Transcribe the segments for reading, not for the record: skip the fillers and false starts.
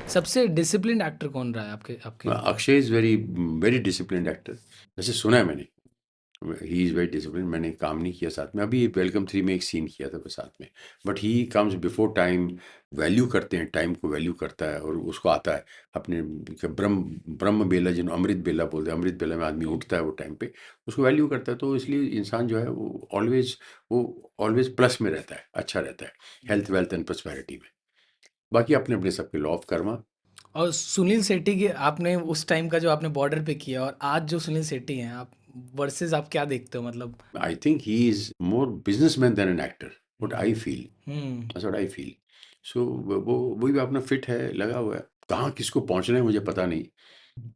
सबसे disciplined actor कौन रहा है आपके आपके Akshay is very very disciplined actor. वैसे सुना है मैंने, ही इज़ वेरी डिसिप्लिन। मैंने काम नहीं किया साथ में, अभी वेलकम 3 में एक सीन किया था वो साथ में, but he comes before time. Value करते हैं, टाइम को वैल्यू करता है और उसको आता है अपने ब्रह्म ब्रह्म बेला, जिन्हों अमृत बेला बोलते हैं, अमृत बेला में आदमी उठता है वो टाइम पे, उसको वैल्यू करता है। तो इसलिए इंसान जो है वो ऑलवेज प्लस में रहता है, अच्छा रहता है, हेल्थ वेल्थ एंड प्रॉस्पेरिटी में। बाकी अपने अपने सबके लॉ ऑफ कर्मा। और सुनील शेट्टी के आपने उस टाइम का जो आपने बॉर्डर पे किया और आज जो सुनील शेट्टी हैं आप वर्सेस आप क्या देखते हो मतलब? I think he is more businessman than an actor. What I feel. Hmm. That's what I feel. So वो वही भी अपना फिट है, लगा हुआ है। कहाँ किसको पहुँचना है मुझे पता नहीं,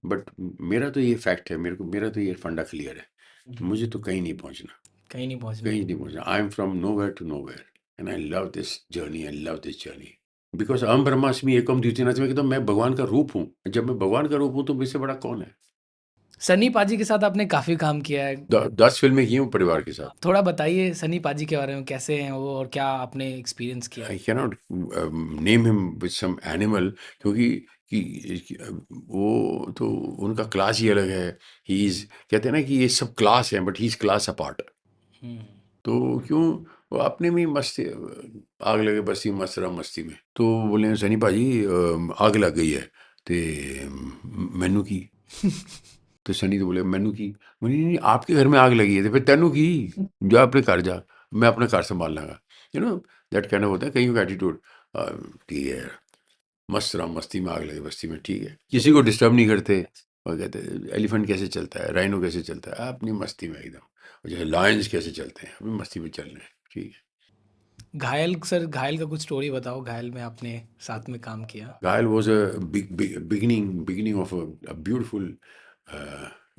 बट मेरा तो ये फैक्ट है, मेरा तो ये फंडा क्लियर है, मुझे तो कहीं नहीं पहुँचना, कहीं नहीं पहुंचना। कहीं नहीं पहुँचना। I am from nowhere to nowhere and I love this journey, I love this journey. Because अहम ब्रह्मास्मि एकम द्वितीय में कहता हूँ मैं भगवान का रूप हूँ। जब मैं भगवान का रूप हूँ तो मुझसे बड़ा कौन है? सनी पाजी के साथ आपने काफ़ी काम किया है। 10 फिल्में की हूँ परिवार के साथ। थोड़ा बताइए सनी पाजी के बारे में, कैसे हैं वो और क्या आपने एक्सपीरियंस किया? I cannot name him with some animal, क्योंकि वो तो उनका क्लास ही अलग है। ही इज, कहते हैं ना कि ये सब क्लास है but he is class apart. Hmm. तो क्यों, वो अपने में ही मस्ती, आग लगे बस्ती मस्त रहा मस्ती में। तो बोले सनी भाजी आग लग गई है ते मैनू की। तो सनी तो बोले मैनू की। बोले नहीं नहीं, आपके घर में आग लगी है तो फिर तेनू की, जा अपने घर जा, मैं अपना घर संभाल लांगा। You know that kind of होता है कहीं का एटीट्यूड। ठीक है, मस्त रहा मस्ती में, आग लगे बस्ती में, ठीक है, किसी को डिस्टर्ब नहीं करते। और कहते हैं एलिफेंट कैसे चलता है, राइनो कैसे चलता है, अपनी मस्ती में एकदम। और जैसे लायंस कैसे चलते हैं, अपनी मस्ती में चल रहे हैं, ठीक है। घायल सर, घायल का कुछ स्टोरी बताओ, घायल में आपने साथ में काम किया। घायल was a beginning of a beautiful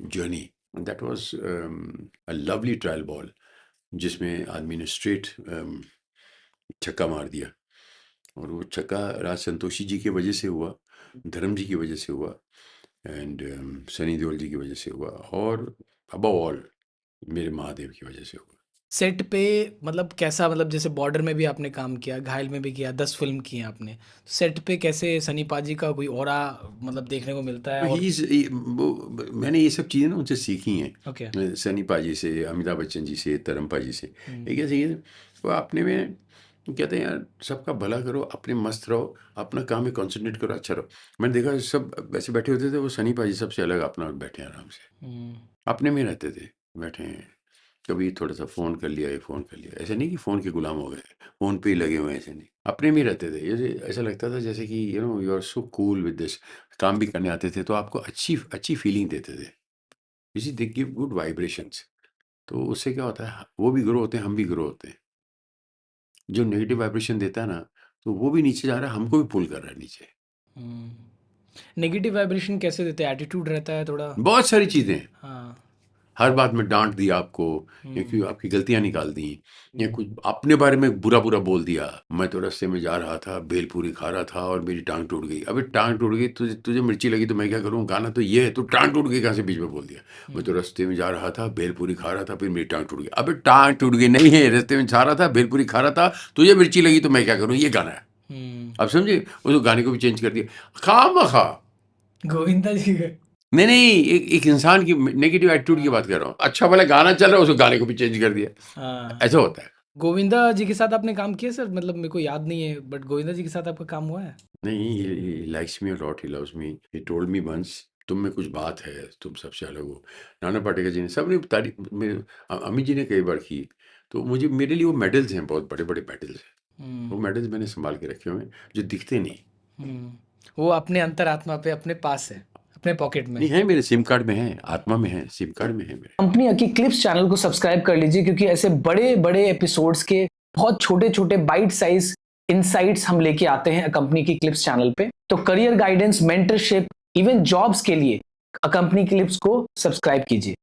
journey. That was a lovely trial ball, जिसमें आदमी ने स्ट्रेट छक्का मार दिया। और वो छक्का राज संतोषी जी की वजह से हुआ, धर्म जी की वजह से हुआ, एंड सनी देओल जी की वजह से हुआ, और अबव ऑल मेरे महादेव की वजह से हुआ। सेट पे मतलब कैसा, मतलब जैसे बॉर्डर में भी आपने काम किया, घायल में भी किया, 10 फिल्म की हैं आपने, सेट पे कैसे सनी पाजी का कोई ऑरा मतलब देखने को मिलता है? और मैंने ये सब चीज़ें ना उनसे सीखी हैं। ओके। सनी पाजी से, अमिताभ बच्चन जी से, धर्म पाजी से। ये कैसे ये वो अपने में कहते हैं यार सबका भला करो, अपने मस्त रहो, अपना काम में कॉन्सेंट्रेट करो, अच्छा रहो। मैंने देखा सब वैसे बैठे होते थे, वो सनी पाजी सबसे अलग अपना बैठे आराम से, अपने में रहते थे, बैठे हैं। कभी थोड़ा सा फ़ोन कर लिया, ये फ़ोन कर लिया, ऐसा नहीं कि फ़ोन के गुलाम हो गए, फ़ोन पे ही लगे हुए हैं, ऐसे नहीं, अपने में ही रहते थे। जैसे ऐसा लगता था जैसे कि you are so cool with this. काम भी करने आते थे तो आपको अच्छी अच्छी फीलिंग देते थे, इसी दे गिव गुड वाइब्रेशंस। तो उससे क्या होता है, वो भी ग्रो होते हैं, हम भी ग्रो होते हैं। जो नेगेटिव वाइब्रेशन देता है ना, तो वो भी नीचे जा रहा है, हमको भी पुल कर रहा है नीचे। नेगेटिव वाइब्रेशन कैसे देते हैं? एटीट्यूड रहता है थोड़ा? बहुत सारी चीज़ें, हाँ। हर बात में डांट दिया आपको, या कि आपकी गलतियां निकाल दी, या कुछ अपने बारे में बुरा बुरा बोल दिया। मैं तो रास्ते में जा रहा था, भेलपूरी खा रहा था और मेरी टांग टूट गई। अबे टांग टूट गई, तुझे तुझे मिर्ची लगी तो मैं क्या करूँ, गाना तो ये है, तो टांग टूट गई कहाँ से बीच में बोल दिया। मैं तो रास्ते में जा रहा था, भेलपूरी खा रहा था, फिर मेरी टांग टूट गई। अबे टांग टूट गई नहीं है, रास्ते में जा रहा था, भेलपूरी खा रहा था, तुझे मिर्ची लगी तो मैं क्या करूँ, ये गाना है। अब समझे, उस गाने को भी चेंज कर दिया, खा गोविंदा जी का। नहीं नहीं, एक इंसान की नेगेटिव एटीट्यूड की बात कर रहा हूँ। अच्छा भला गाना चल रहा है, उस गाने को भी चेंज कर दिया, हाँ। ऐसा होता है। गोविंदा जी के साथ आपने काम किया सर? मतलब मेरे को याद नहीं है, बट गोविंदा जी के साथ आपका काम हुआ है? नहीं, he likes me a lot, he loves me, he told me once, तुम में कुछ बात है, तुम सबसे अलग हो। नाना पाटेकर जी ने, सबने तारीफ, अमित जी ने कई बार की। तो मुझे, मेरे लिए वो मेडल्स हैं, बहुत बड़े बड़े मेडल्स हैं। वो मेडल्स मैंने संभाल के रखे हुए हैं, जो दिखते नहीं। वो अपने अंतरात्मा पे अपने पास है, अपने पॉकेट में। नहीं है, मेरे सिम कार्ड में है, आत्मा में है, सिम कार्ड में है मेरे। कंपनी की क्लिप्स चैनल को सब्सक्राइब कर लीजिए, क्योंकि ऐसे बड़े बड़े एपिसोड्स के बहुत छोटे छोटे बाइट साइज इनसाइट्स हम लेके आते हैं कंपनी की क्लिप्स चैनल पे। तो career guidance, mentorship, even jobs के लिए कंपनी क्लिप्स को सब्सक्राइब कीजिए।